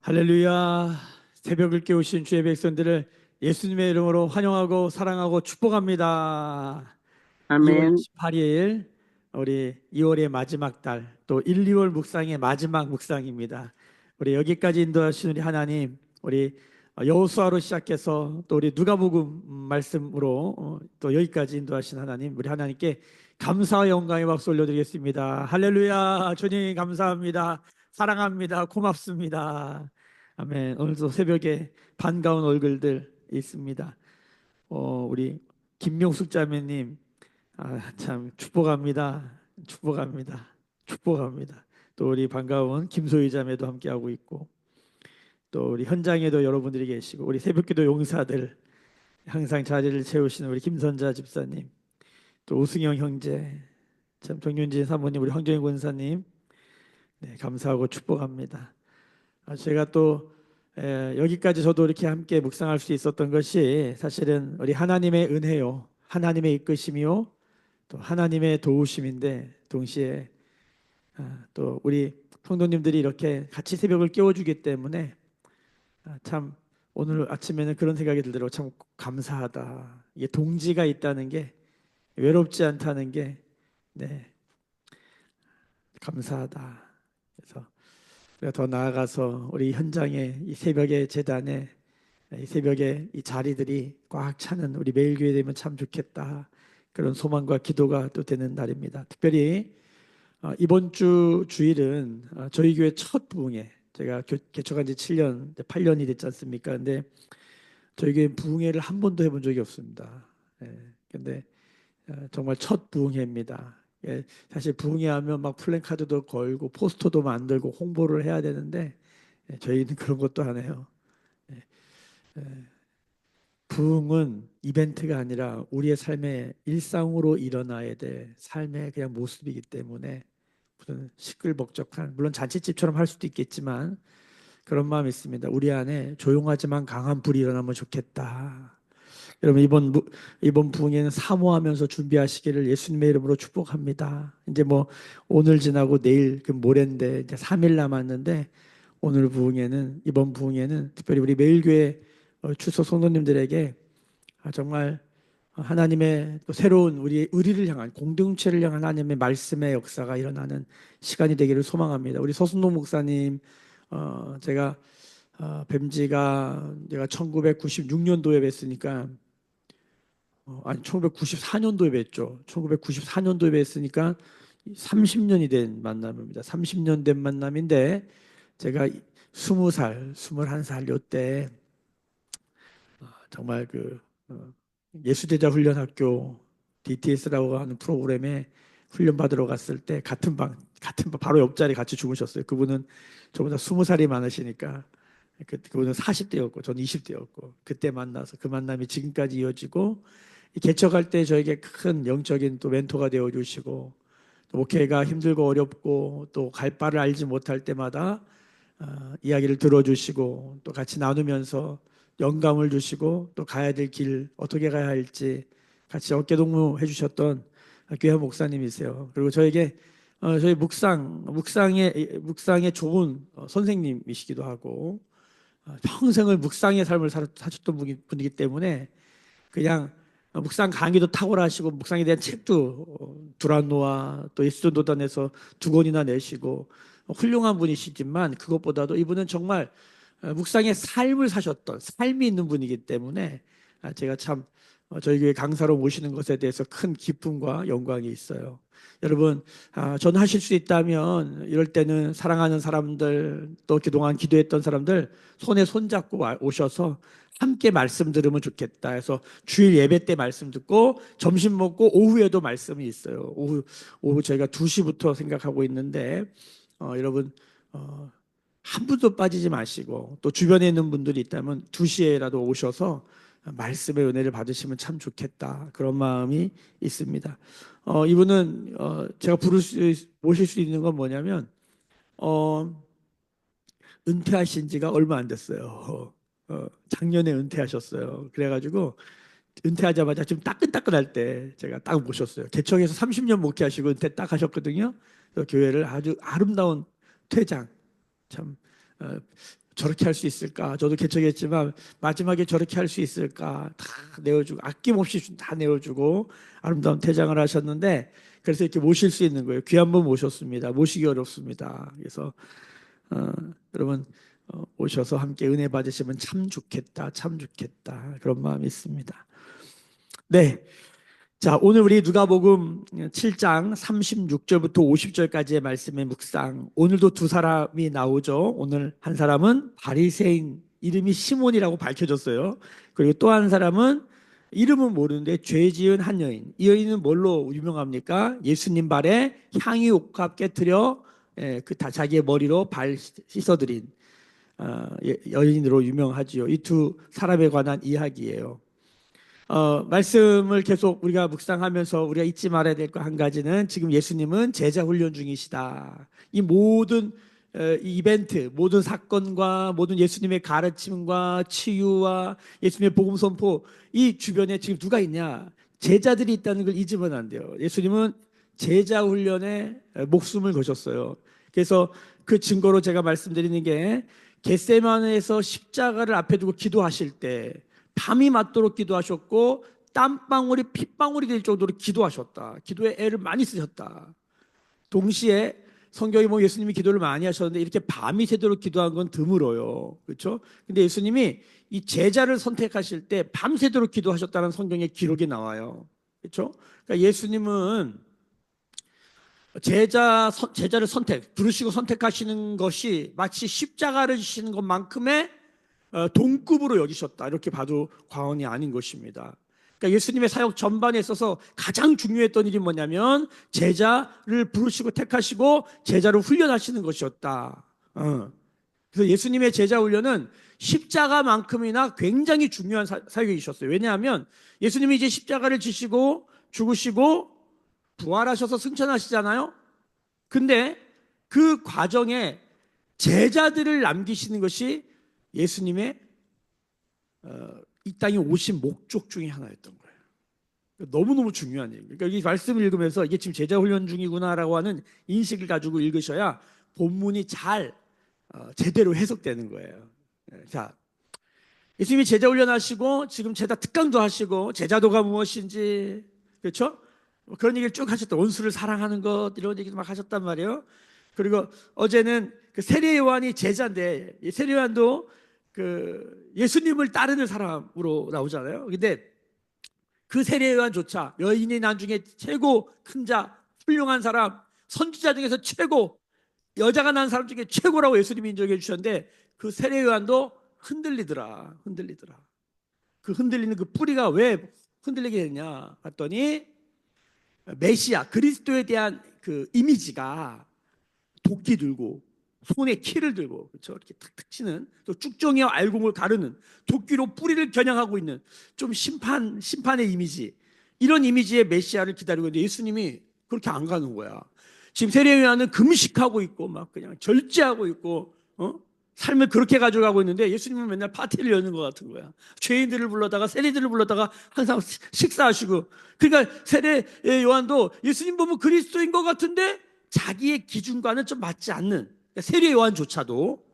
할렐루야. 새벽을 깨우신 주의 백성들을 예수님의 이름으로 환영하고 사랑하고 축복합니다. 2월 아멘. 28일 우리 2월의 마지막 달, 또 1, 2월 묵상의 마지막 묵상입니다. 우리 여기까지 인도하신 우리 하나님, 우리 여호수아로 시작해서 또 우리 누가복음 말씀으로 또 여기까지 인도하신 하나님, 우리 하나님께 감사와 영광의 박수 올려드리겠습니다. 할렐루야. 주님 감사합니다. 사랑합니다. 고맙습니다. 아멘. 오늘도 새벽에 반가운 얼굴들 있습니다. 우리 김명숙 자매님, 참 축복합니다. 축복합니다. 축복합니다. 또 우리 반가운 김소희 자매도 함께하고 있고, 또 우리 현장에도 여러분들이 계시고, 우리 새벽기도 용사들 항상 자리를 채우시는 우리 김선자 집사님, 또 우승영 형제, 참 정윤진 사모님, 우리 황정희 권사님, 네, 감사하고 축복합니다. 제가 또 여기까지 저도 이렇게 함께 묵상할 수 있었던 것이 사실은 우리 하나님의 은혜요, 하나님의 이끄심이요, 또 하나님의 도우심인데, 동시에 또 우리 성도님들이 이렇게 같이 새벽을 깨워주기 때문에 참 오늘 아침에는 그런 생각이 들더라고요. 참 감사하다. 이게 동지가 있다는 게, 외롭지 않다는 게, 네, 감사하다. 그래서 우리가 더 나아가서 우리 현장에, 이 새벽의 재단에, 이 새벽에 이 자리들이 꽉 차는 우리 매일교회 되면 참 좋겠다. 그런 소망과 기도가 또 되는 날입니다. 특별히 이번 주 주일은 저희 교회 첫 부흥회, 제가 개척한 지 7년, 8년이 됐지 않습니까? 근데 저희 교회 부흥회를 한 번도 해본 적이 없습니다. 예, 근데 정말 첫 부흥회입니다. 예, 사실 부흥회 하면 막 플랜카드도 걸고 포스터도 만들고 홍보를 해야 되는데, 저희는 그런 것도 안 해요. 예, 예, 부흥은 이벤트가 아니라 우리의 삶의 일상으로 일어나야 될 삶의 그냥 모습이기 때문에, 무슨 시끌벅적한, 물론 잔치집처럼 할 수도 있겠지만 그런 마음이 있습니다. 우리 안에 조용하지만 강한 불이 일어나면 좋겠다. 여러분, 이번 부흥회는 사모하면서 준비하시기를 예수님의 이름으로 축복합니다. 이제 뭐 오늘 지나고 내일 그 모레인데 이제 3일 남았는데, 오늘 부흥회는, 이번 부흥회는 특별히 우리 매일교회 추석 성도님들에게 정말 하나님의 또 새로운 우리의 의리를 향한, 공동체를 향한 하나님의 말씀의 역사가 일어나는 시간이 되기를 소망합니다. 우리 서순동 목사님, 제가 뱀지가 제가 1996년도에 뵀으니까, 아니 1994년도에 뵀죠. 1994년도에 뵀으니까 30년이 된 만남입니다. 30년 된 만남인데, 제가 20살, 21살 요때 정말 예수대자 훈련학교 DTS라고 하는 프로그램에 훈련 받으러 갔을 때 같은 방 바로 옆자리 같이 주무셨어요. 그분은 저보다 20살이 많으시니까, 그분은 40대였고 저는 20대였고, 그때 만나서 그 만남이 지금까지 이어지고, 이 개척할 때 저에게 큰 영적인 또 멘토가 되어 주시고, 또 목회가 힘들고 어렵고 또 갈 바를 알지 못할 때마다 이야기를 들어주시고, 또 같이 나누면서 영감을 주시고, 또 가야 될 길 어떻게 가야 할지 같이 어깨동무 해주셨던 귀한 목사님이세요. 그리고 저에게 저희 묵상의 좋은 선생님이시기도 하고, 평생을 묵상의 삶을 사셨던 분이기 때문에, 그냥 묵상 강의도 탁월하시고 묵상에 대한 책도 두란노와 또 예수도단에서 2권이나 내시고 훌륭한 분이시지만, 그것보다도 이분은 정말 묵상의 삶을 사셨던, 삶이 있는 분이기 때문에 제가 참 저희 교회 강사로 모시는 것에 대해서 큰 기쁨과 영광이 있어요. 여러분, 전하실 수 있다면 이럴 때는 사랑하는 사람들, 또 그동안 기도했던 사람들 손에 손잡고 오셔서 함께 말씀 들으면 좋겠다 해서, 주일 예배 때 말씀 듣고 점심 먹고 오후에도 말씀이 있어요. 오후 저희가 2시부터 생각하고 있는데, 여러분, 한 분도 빠지지 마시고, 또 주변에 있는 분들이 있다면 2시에라도 오셔서 말씀의 은혜를 받으시면 참 좋겠다, 그런 마음이 있습니다. 이분은 제가 모실 수 있는 건 뭐냐면, 어, 은퇴하신 지가 얼마 안 됐어요. 작년에 은퇴하셨어요. 그래가지고 은퇴하자마자 좀 따끈따끈할 때 제가 딱 모셨어요. 개척해서 30년 목회하시고 은퇴 딱 하셨거든요. 그래서 교회를 아주 아름다운 퇴장, 참 저렇게 할 수 있을까? 저도 개척했지만 마지막에 저렇게 할 수 있을까? 다 내어주고 아낌없이 다 내어주고 아름다운 퇴장을 하셨는데, 그래서 이렇게 모실 수 있는 거예요. 귀한 분 모셨습니다. 모시기 어렵습니다. 그래서 어, 여러분 오셔서 함께 은혜 받으시면 참 좋겠다, 참 좋겠다, 그런 마음이 있습니다. 네. 자, 오늘 우리 누가복음 7장 36절부터 50절까지의 말씀의 묵상. 오늘도 두 사람이 나오죠. 오늘 한 사람은 바리새인, 이름이 시몬이라고 밝혀졌어요. 그리고 또 한 사람은 이름은 모르는데 죄 지은 한 여인. 이 여인은 뭘로 유명합니까? 예수님 발에 향유 옥합 깨뜨려 자기의 머리로 발 씻어드린 여인으로 유명하지요. 이 두 사람에 관한 이야기예요. 말씀을 계속 우리가 묵상하면서 우리가 잊지 말아야 될 거 한 가지는, 지금 예수님은 제자 훈련 중이시다. 이 모든 이 이벤트, 모든 사건과 모든 예수님의 가르침과 치유와 예수님의 복음 선포, 이 주변에 지금 누가 있냐? 제자들이 있다는 걸 잊으면 안 돼요. 예수님은 제자 훈련에 목숨을 거셨어요. 그래서 그 증거로 제가 말씀드리는 게, 겟세마네에서 십자가를 앞에 두고 기도하실 때 밤이 맞도록 기도하셨고 땀방울이 핏방울이 될 정도로 기도하셨다. 기도에 애를 많이 쓰셨다. 동시에 성경에 뭐 예수님이 기도를 많이 하셨는데 이렇게 밤이 새도록 기도한 건 드물어요. 그렇죠? 근데 예수님이 이 제자를 선택하실 때 밤새도록 기도하셨다는 성경의 기록이 나와요. 그렇죠? 그러니까 예수님은 제자를 부르시고 선택하시는 것이 마치 십자가를 지시는 것만큼의 동급으로 여기셨다, 이렇게 봐도 과언이 아닌 것입니다. 그러니까 예수님의 사역 전반에 있어서 가장 중요했던 일이 뭐냐면 제자를 부르시고 택하시고 제자를 훈련하시는 것이었다. 그래서 예수님의 제자 훈련은 십자가만큼이나 굉장히 중요한 사역이셨어요. 왜냐하면 예수님이 이제 십자가를 지시고 죽으시고 부활하셔서 승천하시잖아요. 근데 그 과정에 제자들을 남기시는 것이 예수님의 이 땅에 오신 목적 중에 하나였던 거예요. 너무너무 중요한 얘기예요. 그러니까 이 말씀을 읽으면서 이게 지금 제자 훈련 중이구나라고 하는 인식을 가지고 읽으셔야 본문이 잘 제대로 해석되는 거예요. 자, 예수님이 제자 훈련하시고 지금 제자 특강도 하시고 제자도가 무엇인지, 그렇죠? 그런 얘기를 쭉 하셨다. 원수를 사랑하는 것, 이런 얘기도 막 하셨단 말이에요. 그리고 어제는 그 세례 요한이 제자인데, 이 세례 요한도 그 예수님을 따르는 사람으로 나오잖아요. 근데 그 세례 요한조차 여인이 난 중에 최고 큰 자, 훌륭한 사람, 선지자 중에서 최고, 여자가 난 사람 중에 최고라고 예수님이 인정해 주셨는데, 그 세례 요한도 흔들리더라. 그 흔들리는 그 뿌리가 왜 흔들리게 됐냐 봤더니, 메시아 그리스도에 대한 그 이미지가 도끼 들고 손에 키를 들고, 그렇죠? 이렇게 탁탁 치는, 또 쭉정이와 알곡을 가르는 도끼로 뿌리를 겨냥하고 있는 좀 심판의 이미지, 이런 이미지의 메시아를 기다리고 있는데 예수님이 그렇게 안 가는 거야. 지금 세례요한은 금식하고 있고 막 그냥 절제하고 있고 삶을 그렇게 가져가고 있는데, 예수님은 맨날 파티를 여는 것 같은 거야. 죄인들을 불러다가 세리들을 불러다가 항상 식사하시고. 그러니까 세례 요한도 예수님 보면 그리스도인 것 같은데 자기의 기준과는 좀 맞지 않는, 그러니까 세례 요한조차도.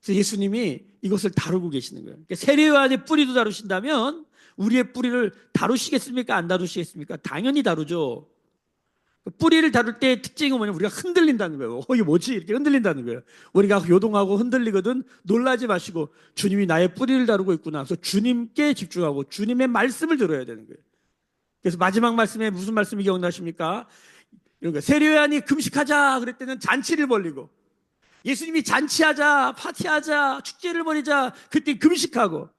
그래서 예수님이 이것을 다루고 계시는 거예요. 그러니까 세례 요한의 뿌리도 다루신다면 우리의 뿌리를 다루시겠습니까? 안 다루시겠습니까? 당연히 다루죠. 뿌리를 다룰 때의 특징은 뭐냐면 우리가 흔들린다는 거예요. 이게 뭐지? 이렇게 흔들린다는 거예요. 우리가 요동하고 흔들리거든 놀라지 마시고, 주님이 나의 뿌리를 다루고 있구나. 그래서 주님께 집중하고 주님의 말씀을 들어야 되는 거예요. 그래서 마지막 말씀에 무슨 말씀이 기억나십니까? 이런 거. 세례 요한이 금식하자 그럴 때는 잔치를 벌리고, 예수님이 잔치하자, 파티하자, 축제를 벌이자 그때 금식하고.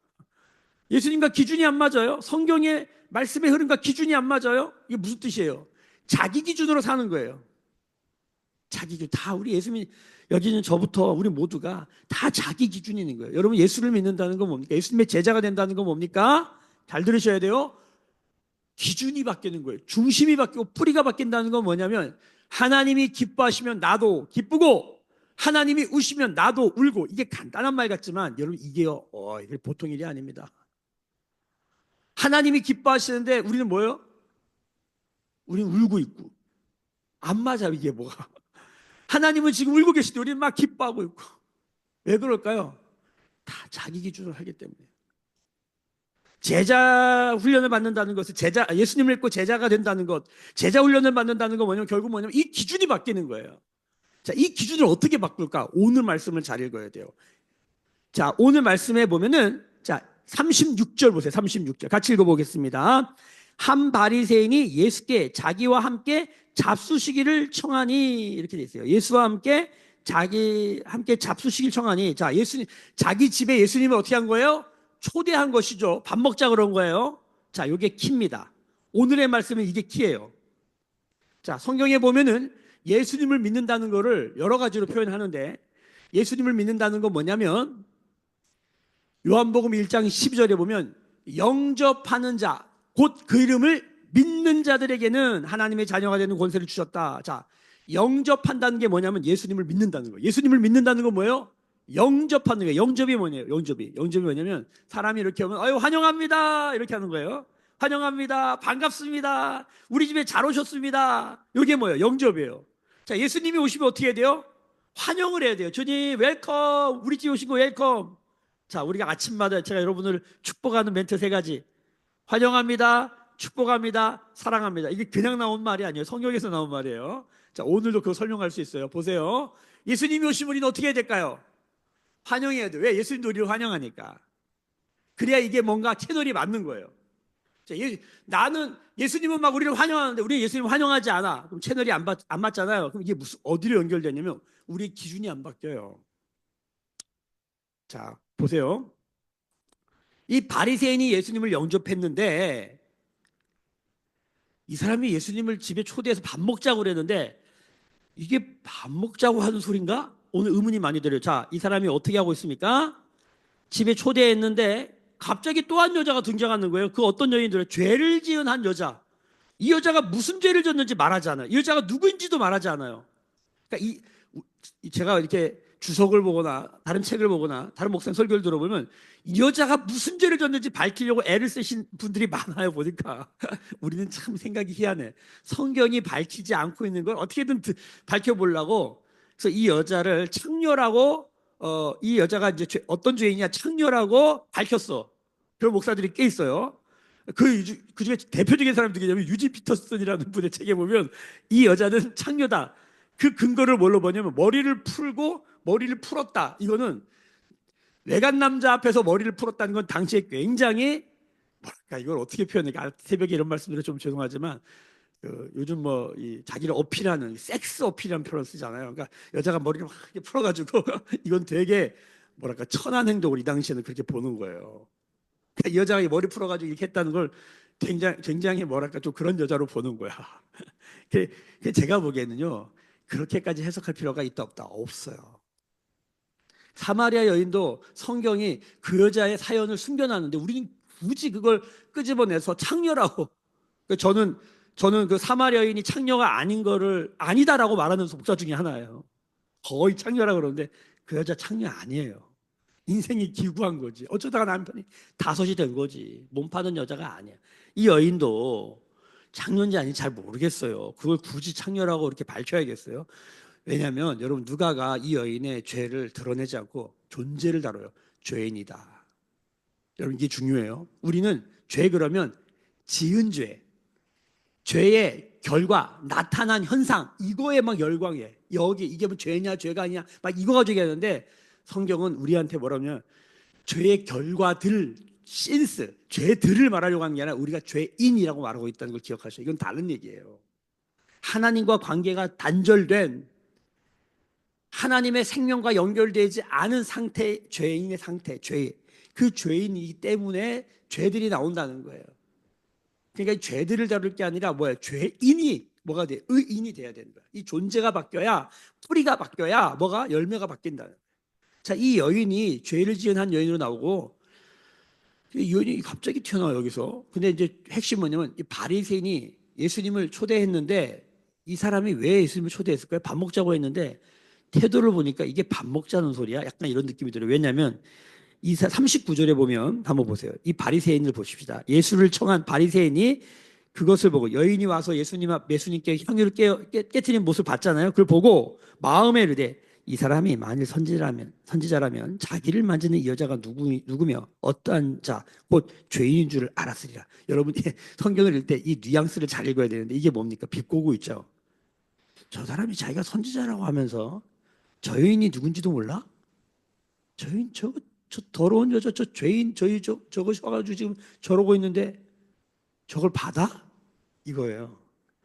예수님과 기준이 안 맞아요. 성경의 말씀의 흐름과 기준이 안 맞아요. 이게 무슨 뜻이에요? 자기 기준으로 사는 거예요. 자기 기준. 다 우리 예수님, 여기는 저부터 우리 모두가 다 자기 기준이 있는 거예요. 여러분, 예수를 믿는다는 건 뭡니까? 예수님의 제자가 된다는 건 뭡니까? 잘 들으셔야 돼요. 기준이 바뀌는 거예요. 중심이 바뀌고 뿌리가 바뀐다는 건 뭐냐면, 하나님이 기뻐하시면 나도 기쁘고 하나님이 우시면 나도 울고. 이게 간단한 말 같지만 여러분, 이게요, 이게 보통 일이 아닙니다. 하나님이 기뻐하시는데 우리는 뭐예요? 우리는 울고 있고. 안 맞아, 이게 뭐가. 하나님은 지금 울고 계시는데 우리는 막 기뻐하고 있고. 왜 그럴까요? 다 자기 기준으로 하기 때문에. 제자 훈련을 받는다는 것은 예수님을 믿고 제자가 된다는 것, 제자 훈련을 받는다는 건 뭐냐면 결국 뭐냐면 이 기준이 바뀌는 거예요. 자, 이 기준을 어떻게 바꿀까? 오늘 말씀을 잘 읽어야 돼요. 자, 오늘 말씀에 보면은 자, 36절 보세요. 36절. 같이 읽어보겠습니다. 한 바리새인이 예수께 자기와 함께 잡수시기를 청하니 이렇게 돼 있어요. 예수와 함께 함께 잡수시기를 청하니 자, 예수님 자기 집에 예수님을 어떻게 한 거예요? 초대한 것이죠. 밥 먹자 그런 거예요. 자, 이게 키입니다. 오늘의 말씀은 이게 키예요. 자, 성경에 보면은 예수님을 믿는다는 것을 여러 가지로 표현하는데 예수님을 믿는다는 건 뭐냐면 요한복음 1장 12절에 보면 영접하는 자, 곧 그 이름을 믿는 자들에게는 하나님의 자녀가 되는 권세를 주셨다. 자, 영접한다는 게 뭐냐면 예수님을 믿는다는 거예요. 예수님을 믿는다는 건 뭐예요? 영접하는 거예요. 영접이 뭐냐면 영접이 뭐냐면 사람이 이렇게 오면 아유 환영합니다 이렇게 하는 거예요. 환영합니다. 반갑습니다. 우리 집에 잘 오셨습니다. 이게 뭐예요? 영접이에요. 자, 예수님이 오시면 어떻게 해야 돼요? 환영을 해야 돼요. 주님 웰컴. 우리 집에 오신 거 웰컴. 자, 우리가 아침마다 제가 여러분을 축복하는 멘트 3가지. 환영합니다. 축복합니다. 사랑합니다. 이게 그냥 나온 말이 아니에요. 성경에서 나온 말이에요. 자, 오늘도 그거 설명할 수 있어요. 보세요. 예수님이 오시면 우리는 어떻게 해야 될까요? 환영해야 돼요. 왜? 예수님도 우리를 환영하니까. 그래야 이게 뭔가 채널이 맞는 거예요. 자, 나는 예수님은 막 우리를 환영하는데 우리 예수님 환영하지 않아. 그럼 채널이 안 맞잖아요. 그럼 이게 어디로 연결되냐면 우리 기준이 안 바뀌어요. 자, 보세요. 이 바리새인이 예수님을 영접했는데 이 사람이 예수님을 집에 초대해서 밥 먹자고 그랬는데 이게 밥 먹자고 하는 소린가? 오늘 의문이 많이 들어요. 자, 이 사람이 어떻게 하고 있습니까? 집에 초대했는데 갑자기 또 한 여자가 등장하는 거예요. 그 어떤 여인들은 죄를 지은 한 여자. 이 여자가 무슨 죄를 졌는지 말하지 않아요. 이 여자가 누구인지도 말하지 않아요. 그러니까 제가 이렇게 주석을 보거나 다른 책을 보거나 다른 목사님 설교를 들어보면 이 여자가 무슨 죄를 졌는지 밝히려고 애를 쓰신 분들이 많아요. 보니까 우리는 참 생각이 희한해. 성경이 밝히지 않고 있는 걸 어떻게든 밝혀보려고. 그래서 이 여자를 창녀라고 이 여자가 이제 어떤 죄인이냐 창녀라고 밝혔어. 그런 목사들이 꽤 있어요. 그 중에 대표적인 사람이 누구냐면 유지 피터슨이라는 분의 책에 보면 이 여자는 창녀다. 그 근거를 뭘로 보냐면 머리를 풀었다. 이거는 외간 남자 앞에서 머리를 풀었다는 건 당시에 굉장히 뭐랄까 이걸 어떻게 표현할까. 새벽에 이런 말씀드려 좀 죄송하지만 요즘 자기를 어필하는 섹스 어필이라는 표현을 쓰잖아요. 그러니까 여자가 머리를 막 이렇게 풀어가지고 이건 되게 뭐랄까 천한 행동을 이 당시에는 그렇게 보는 거예요. 그러니까 이 여자가 머리 풀어가지고 이렇게 했다는 걸 굉장히 뭐랄까 좀 그런 여자로 보는 거야. 제가 보기에는요 그렇게까지 해석할 필요가 있다 없다 없어요. 사마리아 여인도 성경이 그 여자의 사연을 숨겨놨는데 우리는 굳이 그걸 끄집어내서 창녀라고. 저는 그 사마리아 여인이 창녀가 아닌 거를 아니다라고 말하는 목사 중에 하나예요. 거의 창녀라고 그러는데 그 여자 창녀 아니에요. 인생이 기구한 거지. 어쩌다가 남편이 5이 된 거지. 몸 파는 여자가 아니야. 이 여인도 창녀인지 아닌지 잘 모르겠어요. 그걸 굳이 창녀라고 이렇게 밝혀야겠어요. 왜냐하면 여러분 누가가 이 여인의 죄를 드러내지 않고 존재를 다뤄요. 죄인이다. 여러분 이게 중요해요. 우리는 죄 그러면 지은 죄의 결과, 나타난 현상 이거에 막 열광해. 이게 뭐 죄냐 죄가 아니냐 막 이거 가지고 얘기하는데 성경은 우리한테 뭐라면 죄의 결과들 신스 죄들을 말하려고 하는 게 아니라 우리가 죄인이라고 말하고 있다는 걸 기억하셔요. 이건 다른 얘기예요. 하나님과 관계가 단절된 하나님의 생명과 연결되지 않은 상태, 죄인의 상태, 그 죄인이기 때문에 죄들이 나온다는 거예요. 그러니까 죄들을 다룰 게 아니라 죄인이 뭐가 돼? 의인이 돼야 되는 거야. 이 존재가 바뀌어야 뿌리가 바뀌어야 열매가 바뀐다. 자, 이 여인이 죄를 지은 한 여인으로 나오고 이 여인이 갑자기 튀어나와 여기서. 근데 이제 핵심 뭐냐면 이 바리새인이 예수님을 초대했는데 이 사람이 왜 예수님을 초대했을까요? 밥 먹자고 했는데 태도를 보니까 이게 밥 먹자는 소리야? 약간 이런 느낌이 들어요. 왜냐하면 39절에 보면 한번 보세요. 이 바리새인을 보십시다. 예수를 청한 바리새인이 그것을 보고 여인이 와서 예수님께 향유를 깨트린 모습을 봤잖아요. 그걸 보고 마음에 이르되 이 사람이 만일 선지자라면 자기를 만지는 이 여자가 누구며 어떠한 자, 곧 죄인인 줄을 알았으리라. 여러분, 성경을 읽을 때 이 뉘앙스를 잘 읽어야 되는데 이게 뭡니까? 비꼬고 있죠. 저 사람이 자기가 선지자라고 하면서 저 여인이 누군지도 몰라? 저 여인 저 더러운 여자 저 죄인 저것이 와가지고 지금 저러고 있는데 저걸 받아? 이거예요.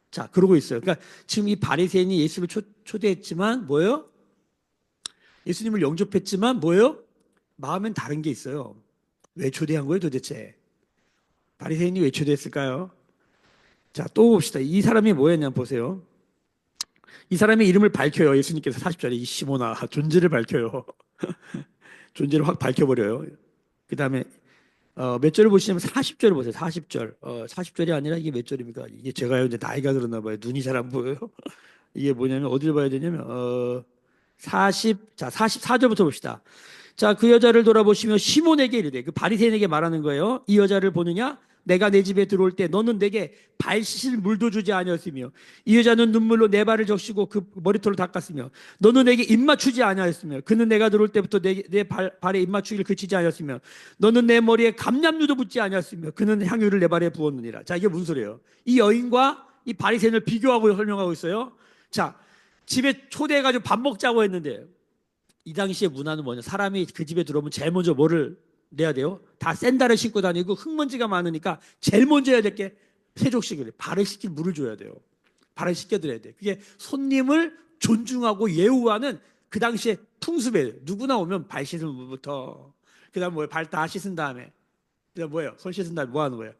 자, 그러고 있어요. 그러니까 지금 이 바리새인이 예수를 초대했지만 뭐예요? 예수님을 영접했지만 뭐예요? 마음엔 다른 게 있어요. 왜 초대한 거예요 도대체? 바리새인이 왜 초대했을까요? 자, 또 봅시다. 이 사람이 뭐였냐 보세요. 이 사람의 이름을 밝혀요. 예수님께서 40절에 이 시몬아 존재를 밝혀요. 존재를 확 밝혀버려요. 그 다음에 몇 절을 보시냐면 40절을 보세요. 40절. 40절이 아니라 이게 몇 절입니까? 이게 제가요 이제 나이가 들었나 봐요. 눈이 잘 안 보여요. 이게 뭐냐면 어디를 봐야 되냐면 44절부터 봅시다. 자, 그 여자를 돌아보시며 시몬에게 이르되 그 바리새인에게 말하는 거예요. 이 여자를 보느냐? 내가 내 집에 들어올 때 너는 내게 발 씻을 물도 주지 아니었으며 이 여자는 눈물로 내 발을 적시고 그 머리털을 닦았으며 너는 내게 입 맞추지 아니하였으며 그는 내가 들어올 때부터 내 발에 입 맞추기를 그치지 아니었으며 너는 내 머리에 감람류도 붓지 아니하였으며 그는 향유를 내 발에 부었느니라. 자, 이게 무슨 소리예요? 이 여인과 이 바리새인을 비교하고 설명하고 있어요. 자, 집에 초대해가지고 밥 먹자고 했는데 이 당시의 문화는 뭐냐? 사람이 그 집에 들어오면 제일 먼저 뭐를 내야 돼요? 다 샌들을 신고 다니고 흙먼지가 많으니까 제일 먼저 해야 될 게 세족식을 발을 씻길 물을 줘야 돼요. 발을 씻겨드려야 돼요. 그게 손님을 존중하고 예우하는 그 당시의 풍습이에요. 누구나 오면 발 씻은 물부터 그다음 뭐예요? 발 다 씻은 다음에 그다음 뭐예요? 손 씻은 다음에 뭐 하는 거예요?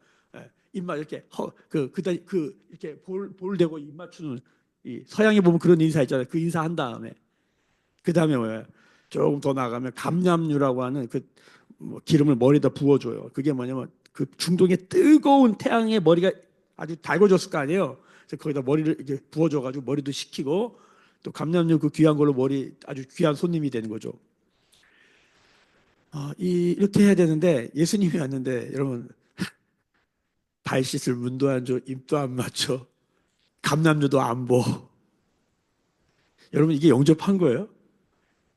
입맛 이렇게 이렇게 볼 대고 입 맞추는 이 서양에 보면 그런 인사 있잖아요. 그 인사 한 다음에 그 다음에 뭐예요? 조금 더 나가면 감람류라고 하는 뭐 기름을 머리에다 부어줘요. 그게 뭐냐면 그 중동의 뜨거운 태양에 머리가 아주 달궈졌을 거 아니에요. 그래서 거기다 머리를 이렇게 부어줘가지고 머리도 식히고 또 감람류 그 귀한 걸로 머리 아주 귀한 손님이 되는 거죠. 이렇게 해야 되는데 예수님이 왔는데 여러분 발 씻을 문도 안 줘, 입도 안 맞춰, 감람류도 안 보. 여러분 이게 영접한 거예요?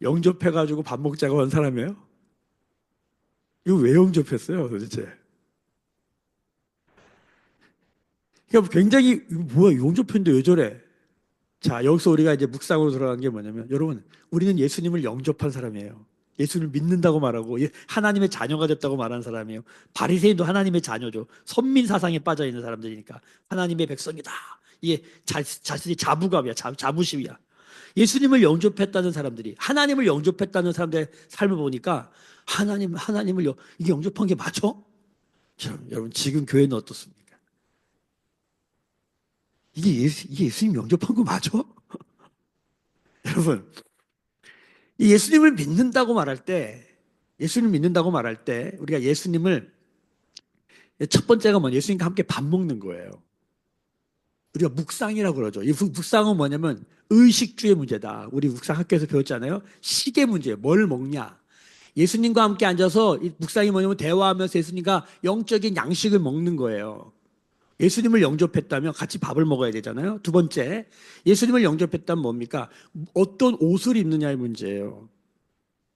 영접해가지고 밥 먹자고 한 사람이에요? 이거 왜 영접했어요, 도대체? 그러니까 굉장히 뭐야 영접했는데 왜 저래? 자, 여기서 우리가 이제 묵상으로 들어간 게 뭐냐면 여러분, 우리는 예수님을 영접한 사람이에요. 예수님을 믿는다고 말하고 하나님의 자녀가 됐다고 말하는 사람이에요. 바리새인도 하나님의 자녀죠. 선민 사상에 빠져 있는 사람들이니까 하나님의 백성이다. 이게 자신이 자부감이야, 자부심이야. 예수님을 영접했다는 사람들이 하나님을 영접했다는 사람들의 삶을 보니까 하나님을 이게 영접한 게 맞아? 여러분 지금 교회는 어떻습니까? 이게 예수님 영접한 거 맞아? 여러분, 이 예수님을 믿는다고 말할 때, 예수님을 믿는다고 말할 때, 우리가 예수님을, 첫 번째가 뭐냐? 예수님과 함께 밥 먹는 거예요. 우리가 묵상이라고 그러죠. 이 묵상은 뭐냐면 의식주의 문제다. 우리 묵상 학교에서 배웠잖아요. 식의 문제예요. 뭘 먹냐? 예수님과 함께 앉아서 이 묵상이 뭐냐면 대화하면서 예수님과 영적인 양식을 먹는 거예요. 예수님을 영접했다면 같이 밥을 먹어야 되잖아요. 두 번째, 예수님을 영접했다면 뭡니까? 어떤 옷을 입느냐의 문제예요.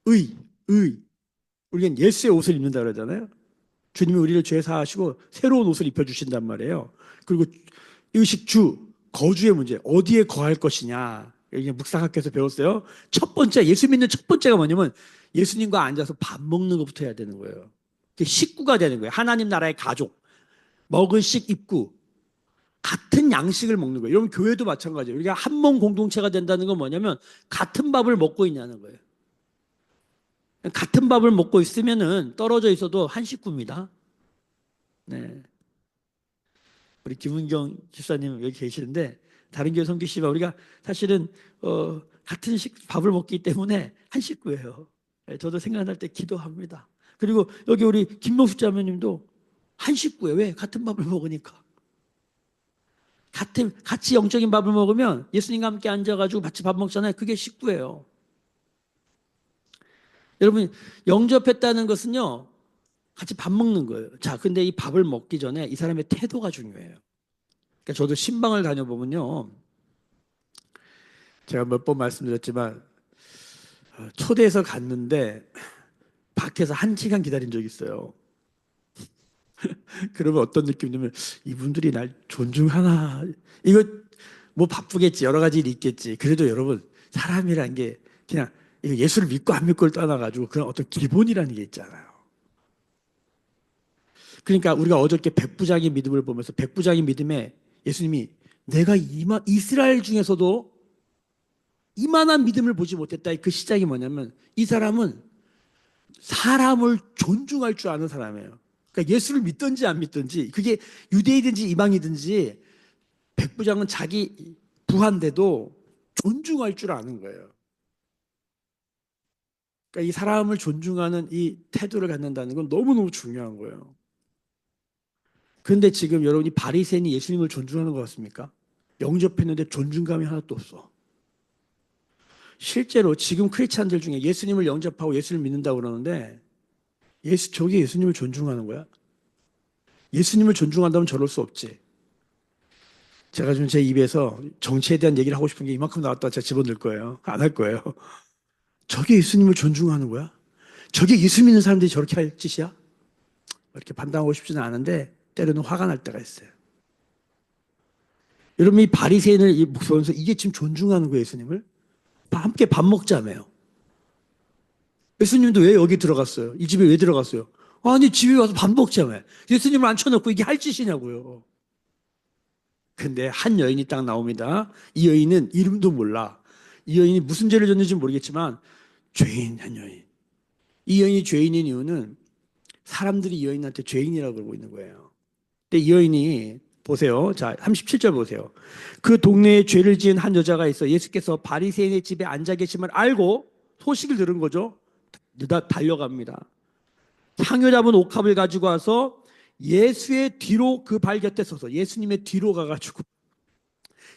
의. 우리는 예수의 옷을 입는다 그러잖아요. 주님이 우리를 죄 사하시고 새로운 옷을 입혀주신단 말이에요. 그리고 의식주, 거주의 문제, 어디에 거할 것이냐. 여기 묵상학교에서 배웠어요. 첫 번째, 예수 믿는 첫 번째가 뭐냐면 예수님과 앉아서 밥 먹는 것부터 해야 되는 거예요. 식구가 되는 거예요. 하나님 나라의 가족. 먹을 식 입구. 같은 양식을 먹는 거예요. 여러분 교회도 마찬가지예요. 우리가 한 몸 공동체가 된다는 건 뭐냐면 같은 밥을 먹고 있냐는 거예요. 같은 밥을 먹고 있으면은 떨어져 있어도 한 식구입니다. 네. 우리 김은경 집사님 여기 계시는데 다른 교회 섬기시면 우리가 사실은 같은 밥을 먹기 때문에 한 식구예요. 네, 저도 생각날 때 기도합니다. 그리고 여기 우리 김명수 자매님도 한 식구예요. 왜? 같은 밥을 먹으니까. 같이 영적인 밥을 먹으면 예수님과 함께 앉아가지고 같이 밥 먹잖아요. 그게 식구예요. 여러분 영접했다는 것은요 같이 밥 먹는 거예요. 자, 근데 이 밥을 먹기 전에 이 사람의 태도가 중요해요. 그러니까 저도 신방을 다녀보면요 제가 몇 번 말씀드렸지만 초대해서 갔는데 밖에서 1시간 기다린 적이 있어요. 그러면 어떤 느낌이냐면 이분들이 날 존중하나? 이거 뭐 바쁘겠지, 여러 가지 일이 있겠지. 그래도 여러분, 사람이란 게 그냥 이거 예수를 믿고 안 믿고를 떠나가지고 그런 어떤 기본이라는 게 있잖아요. 그러니까 우리가 어저께 백부장의 믿음을 보면서 백부장의 믿음에 예수님이 내가 이스라엘 중에서도 이만한 믿음을 보지 못했다. 그 시작이 뭐냐면 이 사람은 사람을 존중할 줄 아는 사람이에요. 그러니까 예수를 믿든지 안 믿든지 그게 유대이든지 이방이든지 백부장은 자기 부한데도 존중할 줄 아는 거예요. 그러니까 이 사람을 존중하는 이 태도를 갖는다는 건 너무너무 중요한 거예요. 그런데 지금 여러분이 바리새인이 예수님을 존중하는 것 같습니까? 영접했는데 존중감이 하나도 없어. 실제로 지금 크리스찬들 중에 예수님을 영접하고 예수를 믿는다고 그러는데 저게 예수님을 존중하는 거야? 예수님을 존중한다면 저럴 수 없지. 제가 좀 제 입에서 정치에 대한 얘기를 하고 싶은 게 이만큼 나왔다 제가 집어넣을 거예요. 안 할 거예요. 저게 예수님을 존중하는 거야? 저게 예수 믿는 사람들이 저렇게 할 짓이야? 이렇게 판단하고 싶지는 않은데 때로는 화가 날 때가 있어요. 여러분 이 바리새인을 보면서 이게 지금 존중하는 거예요, 예수님을? 함께 밥 먹자며요. 예수님도 왜 여기 들어갔어요? 이 집에 왜 들어갔어요? 아니 집에 와서 밥 먹자며. 예수님을 앉혀놓고 이게 할 짓이냐고요. 근데 한 여인이 딱 나옵니다. 이 여인은 이름도 몰라. 이 여인이 무슨 죄를 졌는지 모르겠지만 죄인 한 여인. 이 여인이 죄인인 이유는 사람들이 이 여인한테 죄인이라고 그러고 있는 거예요. 근데 이 여인이 보세요. 자, 37절 보세요. 그 동네에 죄를 지은 한 여자가 있어 예수께서 바리새인의 집에 앉아 계심을 알고 소식을 들은 거죠. 달려갑니다. 향유 잡은 옥합을 가지고 와서 예수의 뒤로 그 발 곁에 서서 예수님의 뒤로 가가지고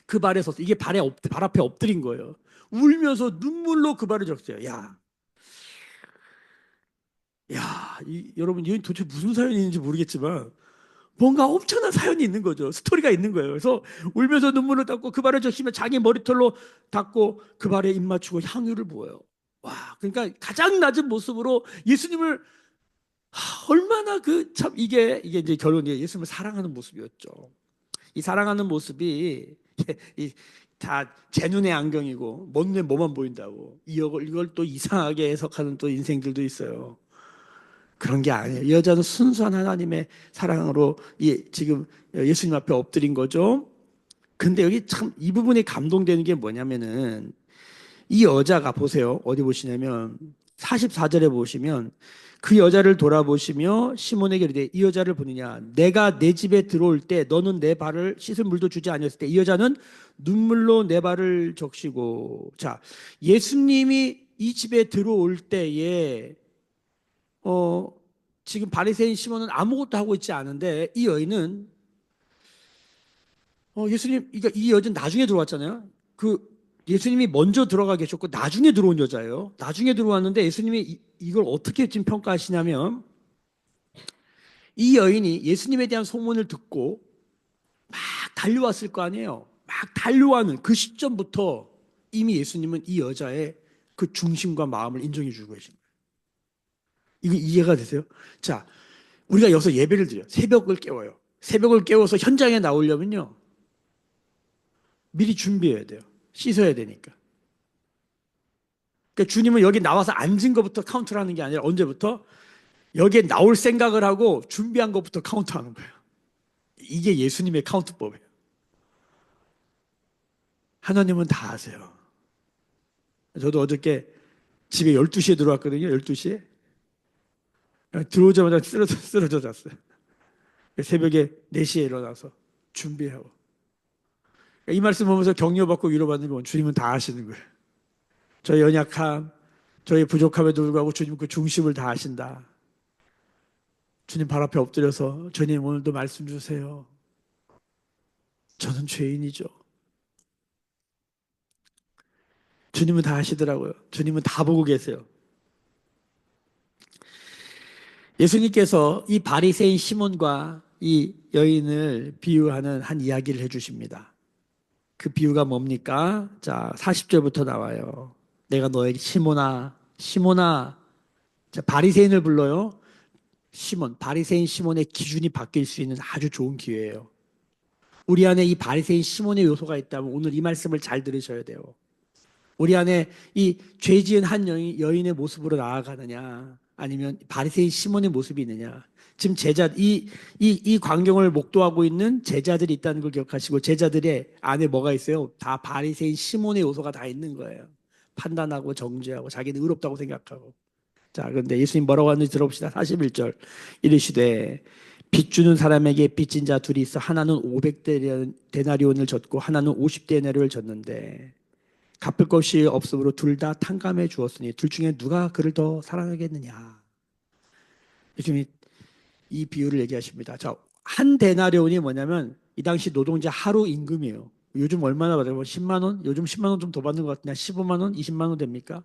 그 발에 서서 이게 발 앞에 엎드린 거예요. 울면서 눈물로 그 발을 적셔요. 여러분 이 도대체 무슨 사연이 있는지 모르겠지만 뭔가 엄청난 사연이 있는 거죠. 스토리가 있는 거예요. 그래서 울면서 눈물을 닦고 그 발을 적시면 자기 머리털로 닦고 그 발에 입 맞추고 향유를 부어요. 와, 그러니까 가장 낮은 모습으로 예수님을 얼마나 참 이게 이제 결론이 예수님을 사랑하는 모습이었죠. 이 사랑하는 모습이 다 제 눈의 안경이고 먼 눈에 뭐만 보인다고 이걸 또 이상하게 해석하는 또 인생들도 있어요. 그런 게 아니에요. 이 여자는 순수한 하나님의 사랑으로 지금 예수님 앞에 엎드린 거죠. 근데 여기 참 이 부분에 감동되는 게 뭐냐면은 이 여자가 보세요. 어디 보시냐면 44절에 보시면 그 여자를 돌아보시며 시몬에게 이르되 이 여자를 보느냐 내가 내 집에 들어올 때 너는 내 발을 씻을 물도 주지 아니었을 때 이 여자는 눈물로 내 발을 적시고 자 예수님이 이 집에 들어올 때에 어 지금 바리새인 시몬은 아무것도 하고 있지 않은데 이 여인은 예수님 그러니까 이 여자는 나중에 들어왔잖아요. 그 예수님이 먼저 들어가 계셨고 나중에 들어온 여자예요. 나중에 들어왔는데 예수님이 이걸 어떻게 지금 평가하시냐면 이 여인이 예수님에 대한 소문을 듣고 막 달려왔을 거 아니에요. 막 달려와는 그 시점부터 이미 예수님은 이 여자의 그 중심과 마음을 인정해 주고 계신 거예요. 이거 이해가 되세요? 자, 우리가 여기서 예배를 드려요. 새벽을 깨워요. 새벽을 깨워서 현장에 나오려면요. 미리 준비해야 돼요. 씻어야 되니까. 그러니까 주님은 여기 나와서 앉은 것부터 카운트를 하는 게 아니라 언제부터? 여기에 나올 생각을 하고 준비한 것부터 카운트하는 거예요. 이게 예수님의 카운트법이에요. 하나님은 다 아세요. 저도 어저께 집에 12시에 들어왔거든요. 12시에. 들어오자마자 쓰러져 잤어요. 새벽에 4시에 일어나서 준비하고. 이 말씀 보면서 격려받고 위로받는 건 주님은 다 아시는 거예요. 저의 연약함, 저의 부족함에도 불구하고 주님 그 중심을 다 아신다. 주님 발 앞에 엎드려서 주님 오늘도 말씀 주세요. 저는 죄인이죠. 주님은 다 아시더라고요. 주님은 다 보고 계세요. 예수님께서 이 바리새인 시몬과 이 여인을 비유하는 한 이야기를 해주십니다. 그 비유가 뭡니까? 자, 40절부터 나와요. 내가 너에게 시몬아, 시몬아, 자, 바리새인을 불러요. 시몬, 바리새인 시몬의 기준이 바뀔 수 있는 아주 좋은 기회예요. 우리 안에 이 바리새인 시몬의 요소가 있다면 오늘 이 말씀을 잘 들으셔야 돼요. 우리 안에 이 죄 지은 한 여인의 모습으로 나아가느냐, 아니면 바리새인 시몬의 모습이 있느냐. 지금 이 광경을 목도하고 있는 제자들이 있다는 걸 기억하시고, 제자들의 안에 뭐가 있어요? 다 바리새인 시몬의 요소가 다 있는 거예요. 판단하고 정죄하고 자기는 의롭다고 생각하고. 자, 그런데 예수님 뭐라고 하는지 들어봅시다. 41절. 이르시되 빚 주는 사람에게 빚진 자 둘이 있어 하나는 500데나리온을 졌고 하나는 50데나리온을 졌는데 갚을 것이 없으므로 둘 다 탕감해 주었으니 둘 중에 누가 그를 더 사랑하겠느냐. 예수님이 이 비유를 얘기하십니다. 자, 한 데나리온이 뭐냐면 이 당시 노동자 하루 임금이에요. 요즘 얼마나 받아요? 10만 원? 요즘 10만 원 좀 더 받는 것 같은데 15만 원, 20만 원 됩니까?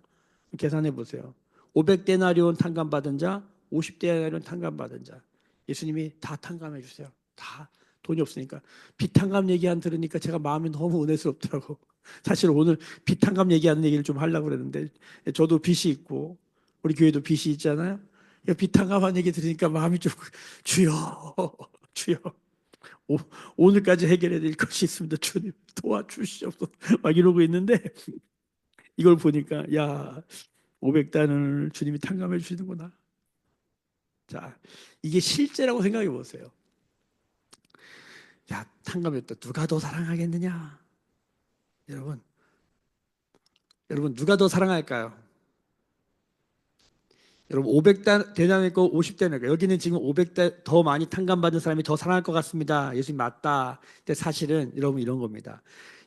계산해 보세요. 500데나리온 탕감받은 자, 50데나리온 탕감받은 자. 예수님이 다 탕감해 주세요. 다 돈이 없으니까. 빚 탕감 얘기한 들으니까 제가 마음이 너무 은혜스럽더라고. 사실 오늘 빚 탕감 얘기하는 얘기를 좀 하려고 그랬는데 저도 빚이 있고 우리 교회도 빚이 있잖아요. 빚 탕감한 얘기 들으니까 마음이 좀 주여 주여 오, 오늘까지 해결해야 될 것이 있습니다. 주님 도와주시옵소서 막 이러고 있는데 이걸 보니까 야 500단을 주님이 탕감해 주시는구나. 자, 이게 실제라고 생각해 보세요. 야, 탕감했다. 누가 더 사랑하겠느냐? 여러분, 여러분 누가 더 사랑할까요? 여러분 500데나리 있고 50데나리 여기는 지금 500대 더 많이 탕감받은 사람이 더 사랑할 것 같습니다. 예수님 맞다. 근데 사실은 여러분 이런 겁니다.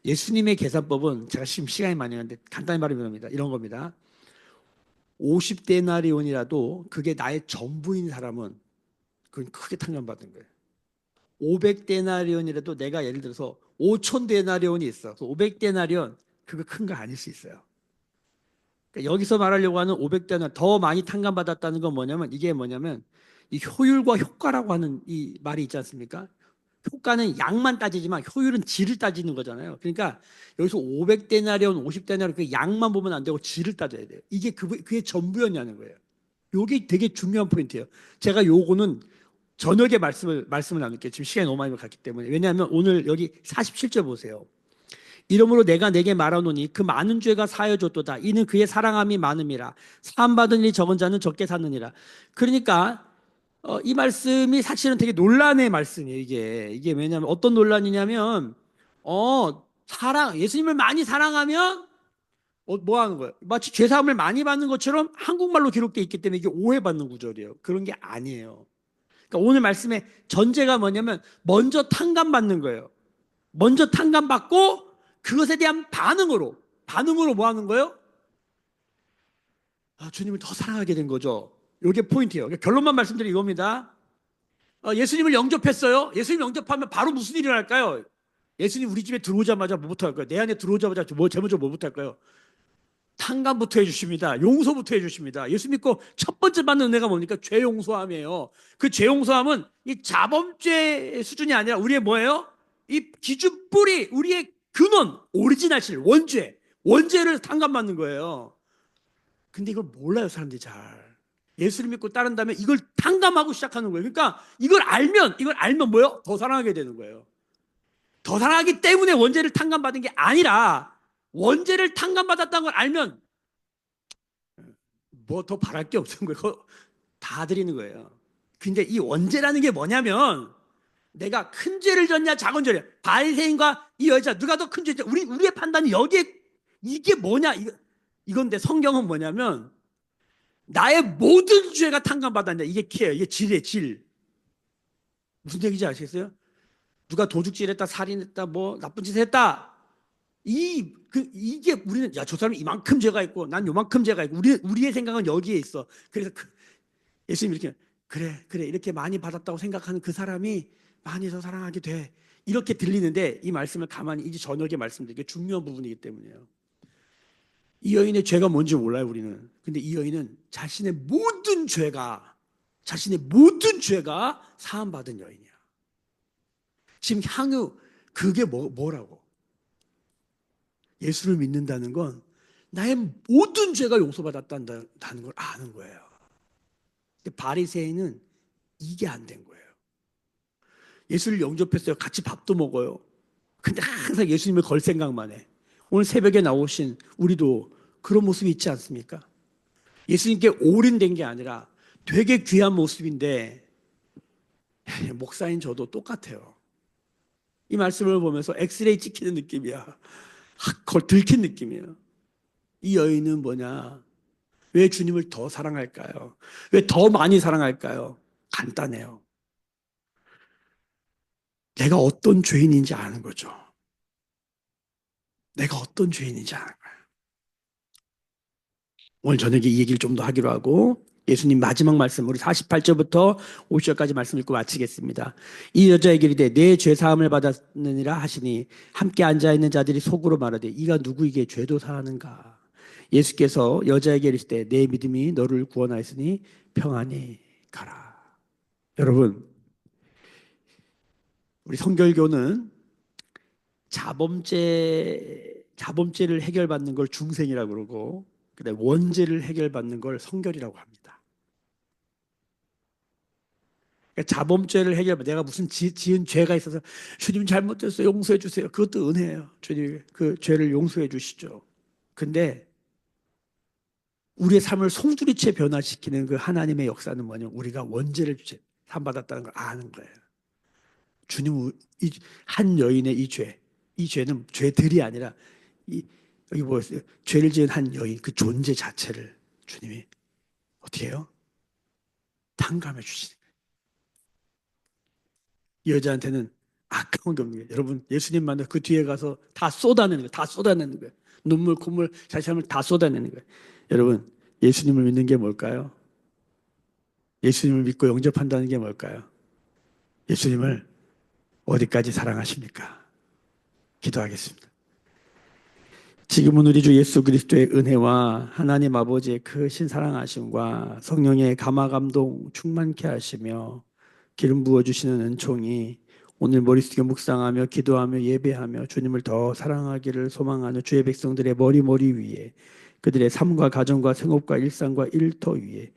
예수님의 계산법은 제가 지금 시간이 많이 없는데 간단히 말하면 이런 겁니다. 50데나리온이라도 그게 나의 전부인 사람은 그건 크게 탕감받은 거예요. 500데나리온이라도 내가 예를 들어서 5,000데나리온이 있어. 500데나리온 그거 큰 거 아닐 수 있어요. 그러니까 여기서 말하려고 하는 500데나리온 더 많이 탕감받았다는 건 뭐냐면 이게 뭐냐면 이 효율과 효과라고 하는 이 말이 있지 않습니까? 효과는 양만 따지지만 효율은 질을 따지는 거잖아요. 그러니까 여기서 500데나리온, 50데나리온 그 양만 보면 안 되고 질을 따져야 돼요. 이게 그게 전부였냐는 거예요. 이게 되게 중요한 포인트예요. 제가 요거는 저녁에 말씀을 나눌게요. 지금 시간이 너무 많이 갔기 때문에. 왜냐하면 오늘 여기 47절 보세요. 이러므로 내가 내게 말하노니 그 많은 죄가 사여졌도다. 이는 그의 사랑함이 많음이라. 사함받은 일이 적은 자는 적게 사느니라. 그러니까 이 말씀이 사실은 되게 논란의 말씀이에요. 이게 왜냐하면 어떤 논란이냐면 예수님을 많이 사랑하면 뭐 하는 거예요? 마치 죄사함을 많이 받는 것처럼 한국말로 기록되어 있기 때문에 이게 오해받는 구절이에요. 그런 게 아니에요. 그러니까 오늘 말씀의 전제가 뭐냐면 먼저 탕감받는 거예요. 먼저 탕감받고 그것에 대한 반응으로 뭐 하는 거예요? 주님을 더 사랑하게 된 거죠. 이게 포인트예요. 그러니까 결론만 말씀드리면 이겁니다. 예수님을 영접했어요. 예수님 영접하면 바로 무슨 일이 날까요? 예수님 우리 집에 들어오자마자 뭐부터 할까요? 내 안에 들어오자마자 제일 먼저 뭐부터 할까요? 탕감부터 해주십니다. 용서부터 해주십니다. 예수 믿고 첫 번째 받는 은혜가 뭡니까? 죄 용서함이에요. 그 죄 용서함은 이 자범죄 수준이 아니라 우리의 뭐예요? 이 기준 뿌리, 우리의 근원, 오리지널실, 원죄를 탕감받는 거예요. 근데 이걸 몰라요, 사람들이 잘. 예수를 믿고 따른다면 이걸 탕감하고 시작하는 거예요. 그러니까 이걸 알면 뭐예요? 더 사랑하게 되는 거예요. 더 사랑하기 때문에 원죄를 탕감받은 게 아니라 원죄를 탕감받았다는 걸 알면 뭐 더 바랄 게 없는 거예요. 다 드리는 거예요. 근데 이 원죄라는 게 뭐냐면 내가 큰 죄를 졌냐 작은 죄를 바리새인과 이 여자 누가 더 큰 죄죠? 우리의 판단이 여기에 이게 뭐냐 이건데 성경은 뭐냐면 나의 모든 죄가 탕감받았냐 이게 키예요. 이게 질이에요. 질. 무슨 얘기인지 아시겠어요? 누가 도둑질했다, 살인했다, 뭐 나쁜 짓 했다. 이게 우리는 저 사람이 이만큼 죄가 있고 난 요만큼 죄가 있고 우리의 생각은 여기에 있어. 그래서 예수님 이렇게 그래 이렇게 많이 받았다고 생각하는 그 사람이 많이 더 사랑하게 돼. 이렇게 들리는데 이 말씀을 가만히 이제 저녁에 말씀드리게 중요한 부분이기 때문에요. 이 여인의 죄가 뭔지 몰라요 우리는. 근데 이 여인은 자신의 모든 죄가 사함받은 여인이야. 지금 향후 그게 뭐라고? 예수를 믿는다는 건 나의 모든 죄가 용서받았다는 걸 아는 거예요. 근데 바리새인은 이게 안 된 거예요. 예수를 영접했어요. 같이 밥도 먹어요. 근데 항상 예수님을 걸 생각만 해. 오늘 새벽에 나오신 우리도 그런 모습이 있지 않습니까? 예수님께 올인된 게 아니라 되게 귀한 모습인데 목사인 저도 똑같아요. 이 말씀을 보면서 엑스레이 찍히는 느낌이야. 걸 들킨 느낌이에요. 이 여인은 뭐냐? 왜 주님을 더 사랑할까요? 왜 더 많이 사랑할까요? 간단해요. 내가 어떤 죄인인지 아는 거죠. 내가 어떤 죄인인지 아는 거예요. 오늘 저녁에 이 얘기를 좀 더 하기로 하고 예수님 마지막 말씀 우리 48절부터 50절까지 말씀 읽고 마치겠습니다. 이 여자에게 이르되 내 죄 사함을 받았느니라 하시니 함께 앉아 있는 자들이 속으로 말하되 이가 누구에게 죄도 사하는가. 예수께서 여자에게 이르시되 내 믿음이 너를 구원하였으니 평안히 가라. 여러분, 우리 성결교는 자범죄를 해결받는 걸 중생이라고 그러고 그다음에 원죄를 해결받는 걸 성결이라고 합니다. 그러니까 자범죄를 내가 무슨 지은 죄가 있어서 주님 잘못했어요. 용서해 주세요. 그것도 은혜예요. 주님 그 죄를 용서해 주시죠. 근데 우리의 삶을 송두리째 변화시키는 그 하나님의 역사는 뭐냐? 우리가 원죄를 삼받았다는 걸 아는 거예요. 주님 한 여인의 이 죄는 죄들이 아니라 여기 보세요. 죄를 지은 한 여인 그 존재 자체를 주님이 어떻게 해요? 탕감해 주시는 거예요. 이 여자한테는 아까운 게 없는 거예요. 여러분 예수님 만나 그 뒤에 가서 다 쏟아내는 거예요. 다 쏟아내는 거예요. 눈물, 콧물, 자신의 삶을 다 쏟아내는 거예요. 여러분 예수님을 믿는 게 뭘까요? 예수님을 믿고 영접한다는 게 뭘까요? 예수님을 어디까지 사랑하십니까? 기도하겠습니다. 지금은 우리 주 예수 그리스도의 은혜와 하나님 아버지의 크신 사랑하심과 성령의 감화 감동 충만케 하시며 기름 부어주시는 은총이 오늘 머릿속에 묵상하며 기도하며 예배하며 주님을 더 사랑하기를 소망하는 주의 백성들의 머리 위에 그들의 삶과 가정과 생업과 일상과 일터 위에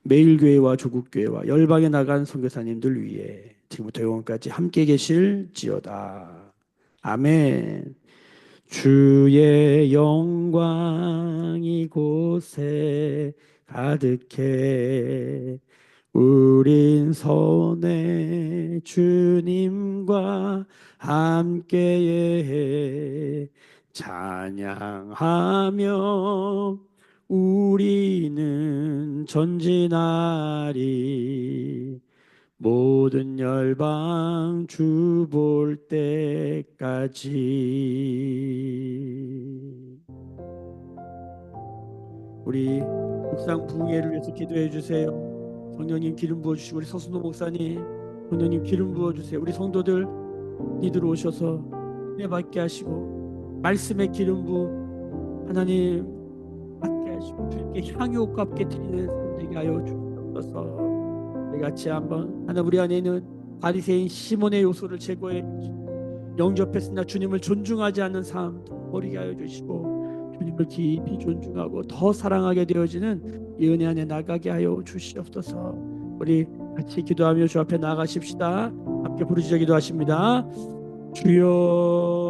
매일교회와 조국교회와 열방에 나간 선교사님들 위에 지금부터 영원까지 함께 계실지어다. 아멘. 주의 영광 이곳에 가득해 우린 선의 주님과 함께해 찬양하며 우리는 전진하리 모든 열방 주 볼 때까지. 우리 묵상 부흥회를 위해서 기도해 주세요. 성령님 기름 부어주시고 우리 서순도 목사님 성령님 기름 부어주세요. 우리 성도들 이들 오셔서 은혜 받게 하시고 말씀의 기름 부음 하나님 받게 하시고 주님께 향유 값게 드리는 삶 되게 하여 주옵소서. 우리 같이 한번 하나님 우리 안에 있는 바리새인 시몬의 요소를 제거해 주시고 영접했으나 주님을 존중하지 않는 삶 버리게 하여 주시고 주님을 깊이 존중하고 더 사랑하게 되어지는 이 은혜 안에 나가게 하여 주시옵소서. 우리 같이 기도하며 주 앞에 나가십시다. 함께 부르짖어 기도하십니다. 주여